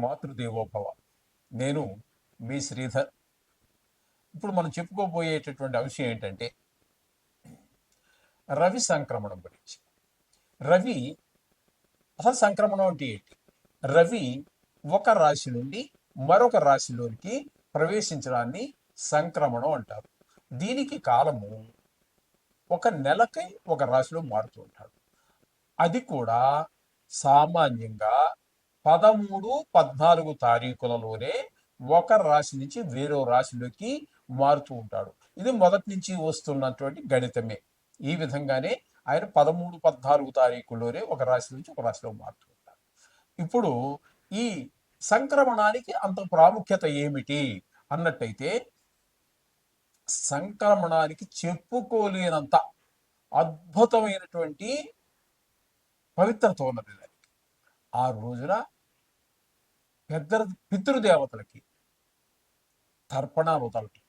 మాతృదేవోభవ. నేను మీ శ్రీధర్. ఇప్పుడు మనం చెప్పుకోబోయేటటువంటి అంశం ఏంటంటే రవి సంక్రమణం గురించి. రవి అసలు సంక్రమణం అంటే ఏంటి? రవి ఒక రాశి నుండి మరొక రాశిలోనికి ప్రవేశించడాన్ని సంక్రమణం అంటారు. దీనికి కాలము ఒక నెలకై ఒక రాశిలో మారుతూ ఉంటాడు. అది కూడా సామాన్యంగా 13, 14 తారీఖులలోనే ఒక రాశి నుంచి వేరే రాశిలోకి మారుతూ ఉంటాడు. ఇది మొదటి నుంచి వస్తున్నటువంటి గణితమే. ఈ విధంగానే ఆయన 13, 14 తారీఖుల్లోనే ఒక రాశి నుంచి ఒక రాశిలో మారుతూ ఉంటాడు. ఇప్పుడు ఈ సంక్రమణానికి అంత ప్రాముఖ్యత ఏమిటి అన్నట్టయితే, సంక్రమణానికి చెప్పుకోలేనంత అద్భుతమైనటువంటి పవిత్రత ఉన్నది దానికి. ఆ రోజున పెద్ద పితృదేవతలకి తర్పణాలు వదలటం,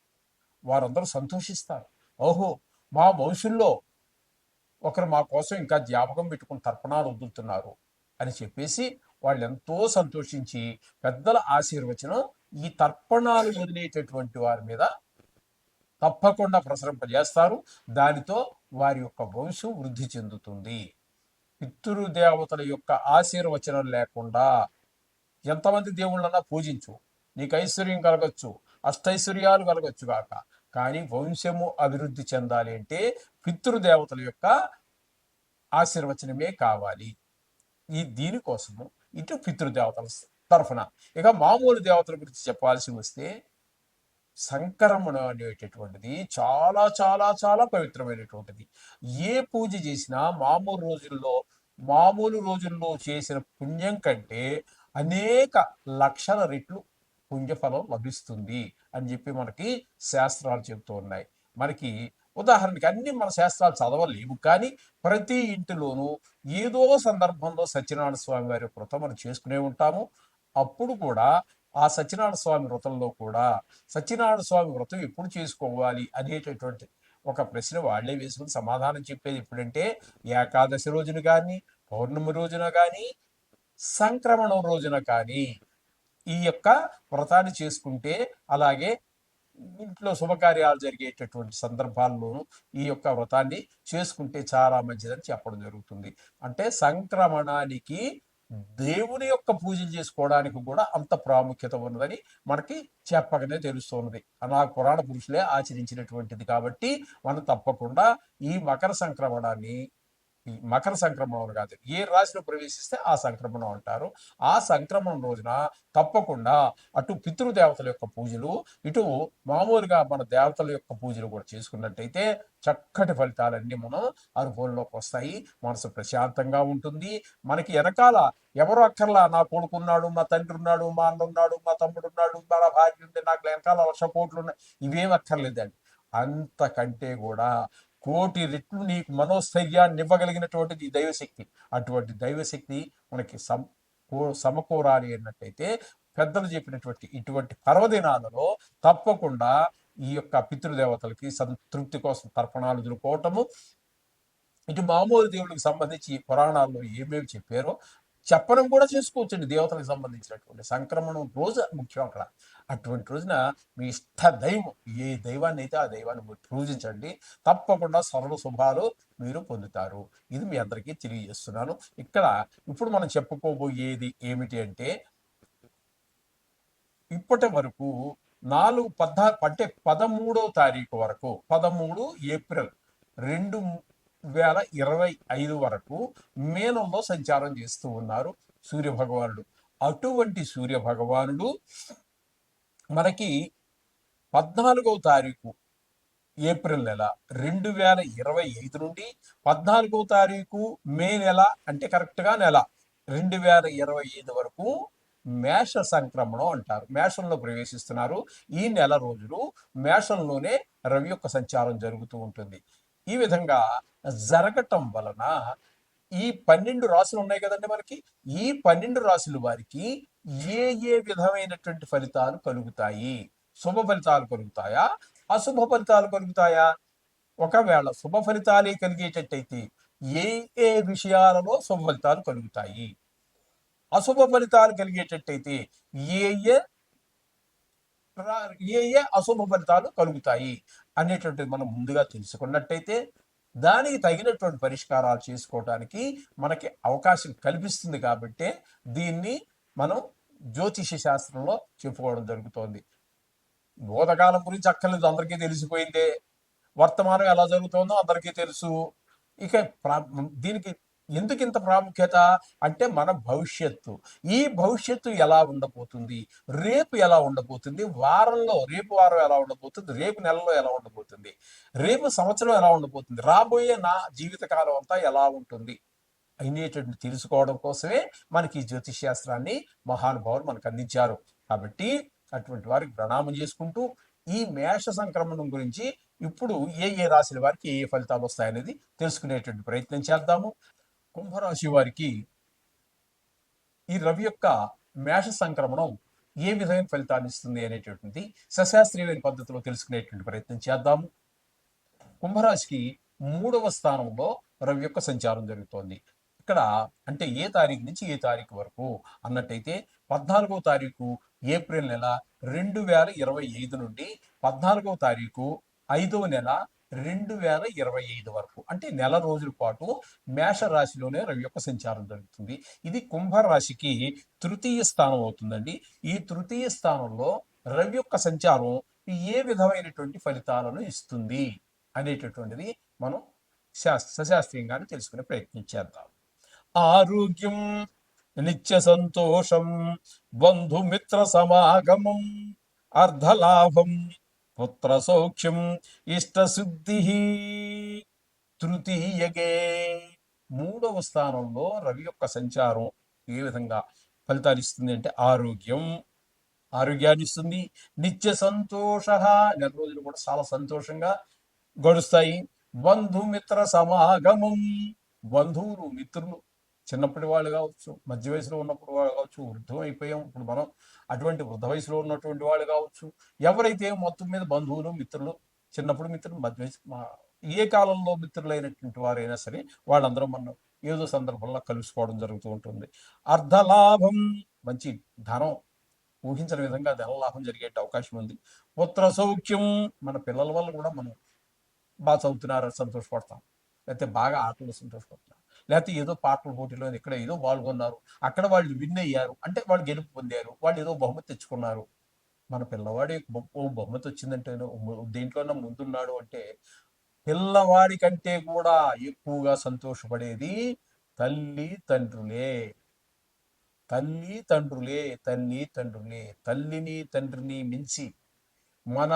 వారందరూ సంతోషిస్తారు. ఓహో, మా వంశంలో ఒకరు మా కోసం ఇంకా జ్ఞాపకం పెట్టుకుని తర్పణాలు వదులుతున్నారు అని చెప్పేసి వాళ్ళు ఎంతో సంతోషించి పెద్దల ఆశీర్వచనం ఈ తర్పణాలు వదిలేటటువంటి వారి మీద తప్పకుండా ప్రసరింపజేస్తారు. దానితో వారి యొక్క వంశం వృద్ధి చెందుతుంది. పితృదేవతల యొక్క ఆశీర్వచనం లేకుండా ఎంతమంది దేవుళ్ళన్నా పూజించు, నీకు ఐశ్వర్యం కలగచ్చు, అష్టైశ్వర్యాలు కలగచ్చు కాక, కానీ వంశము అభివృద్ధి చెందాలి అంటే పితృదేవతల యొక్క ఆశీర్వచనమే కావాలి. దీనికోసము ఇటు పితృదేవతల తరఫున. ఇక మామూలు దేవతల గురించి చెప్పాల్సి వస్తే, సంక్రమణం అనేటటువంటిది చాలా చాలా చాలా పవిత్రమైనటువంటిది. ఏ పూజ చేసినా మామూలు రోజుల్లో చేసిన పుణ్యం కంటే అనేక లక్షల రెట్లు పుణ్యఫలం లభిస్తుంది అని చెప్పి మనకి శాస్త్రాలు చెబుతూ ఉన్నాయి. మనకి ఉదాహరణకి అన్ని మన శాస్త్రాలు చదవలేము, కానీ ప్రతి ఇంటిలోనూ ఏదో సందర్భంలో సత్యనారాయణ స్వామి వారి వ్రతం మనం చేసుకునే ఉంటాము. అప్పుడు కూడా ఆ సత్యనారాయణ స్వామి వ్రతంలో కూడా సత్యనారాయణ స్వామి వ్రతం ఎప్పుడు చేసుకోవాలి అనేటటువంటి ఒక ప్రశ్న వాళ్లే వేసుకుని సమాధానం చెప్పేది ఎప్పుడంటే, ఏకాదశి రోజున కానీ, పౌర్ణమి రోజున కానీ, సంక్రమణం రోజున కానీ ఈ యొక్క వ్రతాన్ని చేసుకుంటే, అలాగే ఇంట్లో శుభకార్యాలు జరిగేటటువంటి సందర్భాల్లోనూ ఈ యొక్క వ్రతాన్ని చేసుకుంటే చాలా మంచిదని చెప్పడం జరుగుతుంది. అంటే సంక్రమణానికి దేవుని యొక్క పూజలు చేసుకోవడానికి కూడా అంత ప్రాముఖ్యత ఉన్నదని మనకి చెప్పకనే తెలుస్తున్నది. అలా పురాణ పురుషులే ఆచరించినటువంటిది కాబట్టి మనం తప్పకుండా ఈ మకర సంక్రమణం కాదు, ఏ రాశిలో ప్రవేశిస్తే ఆ సంక్రమణం అంటారు. ఆ సంక్రమణం రోజున తప్పకుండా అటు పితృదేవతల యొక్క పూజలు, ఇటు మామూలుగా మన దేవతల యొక్క పూజలు కూడా చేసుకున్నట్టయితే చక్కటి ఫలితాలన్నీ మనం అనుభవంలోకి వస్తాయి. మనసు ప్రశాంతంగా ఉంటుంది. మనకి వెనకాల ఎవరు అక్కర్లా, నా కొడుకున్నాడు, మా తండ్రి ఉన్నాడు, మా అన్న ఉన్నాడు, మా తమ్ముడు ఉన్నాడు, మా భార్య ఉంది, నాకు వెనకాల 1,00,000 కోట్లు ఉన్నాయి, ఇవేం అక్కర్లేదండి. అంతకంటే కూడా కోటి రెట్లు నీకు మనోస్థైర్యాన్ని ఇవ్వగలిగినటువంటిది దైవశక్తి. అటువంటి దైవశక్తి మనకి సమకూరాలి అన్నట్టయితే పెద్దలు చెప్పినటువంటి ఇటువంటి పర్వదినాలలో తప్పకుండా ఈ యొక్క పితృదేవతలకి సంతృప్తి కోసం తర్పణాలు ఎదుర్కోవటము, ఇటు మామూలు దేవుడికి సంబంధించి పురాణాల్లో ఏమేమి చెప్పారో చెప్పడం కూడా చేసుకోవచ్చండి. దేవతలకు సంబంధించినటువంటి సంక్రమణం రోజు ముఖ్యం అక్కడ. అటువంటి రోజున మీ ఇష్ట దైవం ఏ దైవాన్ని అయితే ఆ దైవాన్ని పూజించండి, తప్పకుండా సర్వ శుభాలు మీరు పొందుతారు. ఇది మీ అందరికీ తెలియజేస్తున్నాను. ఇప్పుడు మనం చెప్పుకోబోయేది ఏమిటి అంటే, ఇప్పటి వరకు 13వ తారీఖు వరకు, 13 ఏప్రిల్ 2025 వరకు మేనంలో సంచారం చేస్తూ ఉన్నారు సూర్యభగవానుడు. అటువంటి సూర్యభగవానుడు మనకి 14వ తారీఖు ఏప్రిల్ నెల 2025 నుండి 14వ తారీఖు మే నెల, అంటే కరెక్ట్గా నెల 2025 వరకు మేష సంక్రమణం అంటారు. మేషంలో ప్రవేశిస్తున్నారు. ఈ నెల రోజులు మేషంలోనే రవి యొక్క సంచారం జరుగుతూ ఉంటుంది. ఈ విధంగా జరగటం వలన ఈ 12 రాశులు ఉన్నాయి కదండి మనకి, ఈ 12 రాశుల వారికి ఏ విధమైనటువంటి ఫలితాలు కలుగుతాయి? శుభ ఫలితాలు కలుగుతాయా, అశుభ ఫలితాలు కలుగుతాయా? ఒకవేళ శుభ ఫలితాలే కలిగేటట్టయితే ఏ విషయాలలో శుభ ఫలితాలు కలుగుతాయి, అశుభ ఫలితాలు కలిగేటట్టయితే ఏ ఏ ఏ ఏ అశుభ ఫలితాలు కలుగుతాయి అనేటువంటిది మనం ముందుగా తెలుసుకున్నట్టయితే దానికి తగినటువంటి పరిష్కారాలు చేసుకోవడానికి మనకి అవకాశం కల్పిస్తుంది. కాబట్టి దీన్ని మనం జ్యోతిష శాస్త్రంలో చెప్పుకోవడం జరుగుతోంది. భూతకాలం గురించి అక్కర్లేదు, అందరికీ తెలిసిపోయిందే. వర్తమానం ఎలా జరుగుతుందో అందరికీ తెలుసు. ఇక దీనికి ఎందుకు ఇంత ప్రాముఖ్యత అంటే మన భవిష్యత్తు, ఈ భవిష్యత్తు ఎలా ఉండబోతుంది, రేపు ఎలా ఉండబోతుంది, వారంలో రేపు వారం ఎలా ఉండబోతుంది, రేపు నెలలో ఎలా ఉండబోతుంది, రేపు సంవత్సరం ఎలా ఉండబోతుంది, రాబోయే నా జీవితకాలం అంతా ఎలా ఉంటుంది అనేటువంటి తెలుసుకోవడం కోసమే మనకి ఈ జ్యోతిష్ శాస్త్రాన్ని మహానుభావులు మనకు అందించారు. కాబట్టి అటువంటి వారికి ప్రణామం చేసుకుంటూ ఈ మేష సంక్రమణం గురించి ఇప్పుడు ఏ ఏ రాశుల వారికి ఏ ఏ ఫలితాలు వస్తాయనేది తెలుసుకునేటువంటి ప్రయత్నం చేద్దాము. కుంభరాశి వారికి ఈ రవి యొక్క మేష సంక్రమణం ఏ విధమైన ఫలితాన్ని ఇస్తుంది అనేటువంటిది సశాస్త్రీయమైన పద్ధతిలో తెలుసుకునేటువంటి ప్రయత్నం చేద్దాము. కుంభరాశికి 3వ స్థానంలో రవి యొక్క సంచారం జరుగుతోంది. ఇక్కడ అంటే ఏ తారీఖు నుంచి ఏ తారీఖు వరకు అన్నట్టయితే 14వ తారీఖు ఏప్రిల్ నెల 2025 నుండి 14వ తారీఖు 5వ నెల 2025 వరకు, అంటే నెల రోజుల పాటు మేష రాశిలోనే రవి యొక్క సంచారం జరుగుతుంది. ఇది కుంభరాశికి తృతీయ స్థానం అవుతుందండి. ఈ తృతీయ స్థానంలో రవి యొక్క సంచారం ఏ విధమైనటువంటి ఫలితాలను ఇస్తుంది అనేటటువంటిది మనం సశాస్త్రీయంగానే తెలుసుకునే ప్రయత్నం చేద్దాం. ఆరోగ్యం, నిత్య సంతోషం, బంధుమిత్ర సమాగమం, అర్ధలాభం, పుత్ర సౌఖ్యం, ఇష్టశుద్ధి. తృతీయగే 3వ స్థానంలో రవి యొక్క సంచారం ఏ విధంగా ఫలితాలు ఇస్తుంది అంటే ఆరోగ్యాన్ని ఇస్తుంది. నిత్య సంతోష, నెల రోజులు కూడా చాలా సంతోషంగా గడుస్తాయి. బంధుమిత్ర సమాగమం, బంధువులు మిత్రులు చిన్నప్పటి వాళ్ళు కావచ్చు, మధ్య వయసులో ఉన్నప్పుడు వాళ్ళు కావచ్చు, వృద్ధం అయిపోయాం ఇప్పుడు మనం, అటువంటి వృద్ధ వయసులో ఉన్నటువంటి వాళ్ళు కావచ్చు, ఎవరైతే మొత్తం మీద బంధువులు మిత్రులు, చిన్నప్పుడు మిత్రులు, మధ్య వయసు, ఏ కాలంలో మిత్రులైనటువంటి వారైనా సరే వాళ్ళందరూ మనం ఏదో సందర్భంలో కలుసుకోవడం జరుగుతూ ఉంటుంది. అర్ధలాభం, మంచి ధనం, ఊహించిన విధంగా ధనలాభం జరిగే అవకాశం ఉంది. పుత్ర సౌఖ్యం, మన పిల్లల వల్ల కూడా మనం బాగా చదువుతున్నారని సంతోషపడతాం, లేకపోతే బాగా ఆటలు సంతోషపడతాం, లేకపోతే ఏదో పాటల పోటీలో ఇక్కడ ఏదో పాల్గొన్నారు, అక్కడ వాళ్ళు విన్ అయ్యారు అంటే వాళ్ళు గెలుపు పొందారు, వాళ్ళు ఏదో బహుమతి తెచ్చుకున్నారు. మన పిల్లవాడి బహుమతి వచ్చిందంటే దేంట్లోనే ముందున్నాడు అంటే పిల్లవాడి కంటే కూడా ఎక్కువగా సంతోషపడేది తల్లి తండ్రులే. తల్లిని తండ్రిని మించి మన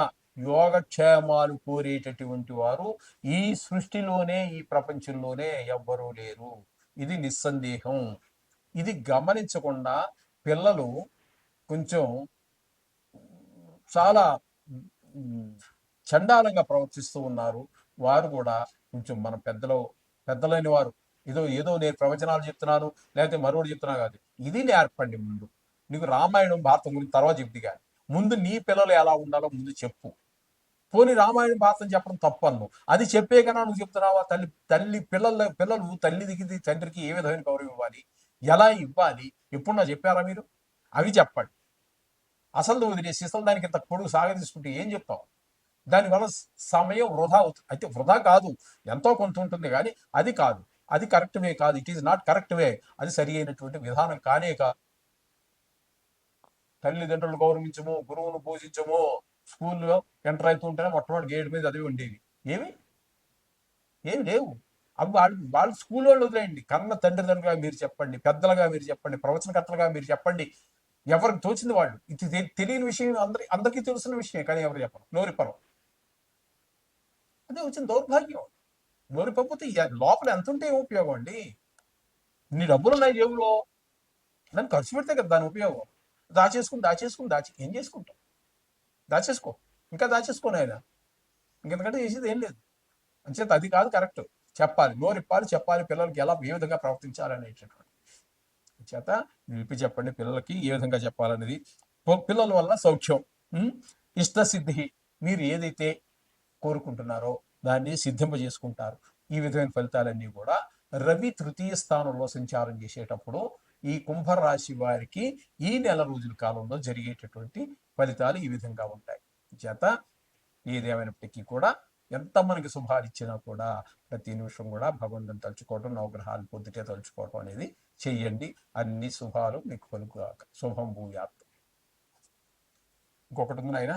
యోగక్షేమాలు కోరేటటువంటి వారు ఈ సృష్టిలోనే, ఈ ప్రపంచంలోనే ఎవ్వరూ లేరు. ఇది నిస్సందేహం. ఇది గమనించకుండా పిల్లలు కొంచెం చాలా చండాలంగా ప్రవర్తిస్తూ ఉన్నారు. వారు కూడా కొంచెం మన పెద్దలైన వారు ఏదో నేను ప్రవచనాలు చెప్తున్నాను లేకపోతే మరొకటి చెప్తున్నాను కాదు, ఇది నేర్పండి. ముందు నీకు రామాయణం భారతం గురించి తర్వాత చెప్తే కానీ ముందు నీ పిల్లలు ఎలా ఉండాలో ముందు చెప్పు. పోనీ రామాయణం భారతం చెప్పడం తప్పను, అది చెప్పే కన్నా నువ్వు చెప్తున్నావా? పిల్లలు తల్లికి తండ్రికి ఏ విధమైన గౌరవం ఇవ్వాలి, ఎలా ఇవ్వాలి, ఎప్పుడు చెప్పారా మీరు? అవి చెప్పండి. అసలు వదిలేసి అసలు దానికి ఇంత పొడుగు సాగదీసుకుంటే ఏం చెప్తావు? దానివల్ల సమయం వృధా అవుతుంది. అయితే వృధా కాదు, ఎంతో కొంత ఉంటుంది, కానీ అది కాదు, అది కరెక్ట్ వే కాదు. It is not correct way, అది సరి అయినటువంటి విధానం కానే కాదు. తల్లిదండ్రులు గౌరవించము, గురువును పూజించము, స్కూల్లో ఎంటర్ అవుతుంటేనే మొట్టమొదటి గేట్ మీద చదివి ఉండేవి ఏమి లేవు. అవి వాళ్ళు స్కూల్ వాళ్ళు వదిలేయండి, కన్న తండ్రిదండ్రులుగా మీరు చెప్పండి, పెద్దలుగా మీరు చెప్పండి, ప్రవచనకర్తలుగా మీరు చెప్పండి, ఎవరికి తోచింది వాళ్ళు. ఇది తెలియని విషయం, అందరికీ తెలుసిన విషయం, కానీ ఎవరు చెప్పరు, నోరిప్పరు. అదే వచ్చిన దౌర్భాగ్యం. నోరిపోతే లోపల ఎంత ఉంటే ఏం ఉపయోగం అండి? నీ డబ్బులు ఉన్నాయి జేబులో, దాన్ని ఖర్చు పెడితే కదా దాని ఉపయోగం. దాచేసి ఏం చేసుకుంటాం? దాచేసుకో, ఇంకా దాచేసుకోను ఆయన, ఇంకెందుకంటే చేసేది ఏం లేదు. అంచేత అది కాదు కరెక్ట్. చెప్పాలి, నోరిప్పాలి, చెప్పాలి పిల్లలకి ఎలా ఏ విధంగా ప్రవర్తించాలనేటటువంటి చేత నిలిపి చెప్పండి పిల్లలకి ఏ విధంగా చెప్పాలనేది. పిల్లల వల్ల సౌఖ్యం, ఇష్టసిద్ధి, మీరు ఏదైతే కోరుకుంటున్నారో దాన్ని సిద్ధింపజేసుకుంటారు. ఈ విధమైన ఫలితాలన్నీ కూడా రవి తృతీయ స్థానంలో సంచారం చేసేటప్పుడు ఈ కుంభరాశి వారికి ఈ నెల రోజుల కాలంలో జరిగేటటువంటి ఫలితాలు ఈ విధంగా ఉంటాయి. చేత ఏదేమైనప్పటికీ కూడా ఎంత మనకి శుభాలు ఇచ్చినా కూడా ప్రతి నిమిషం కూడా భగవంతుని తలుచుకోవడం, నవగ్రహాలు పొద్దుటే తలుచుకోవడం అనేది చెయ్యండి. అన్ని శుభాలు మీకు కలుగుగాక. శుభం భూయాత్. ఇంకొకటి ఉంది నాయన.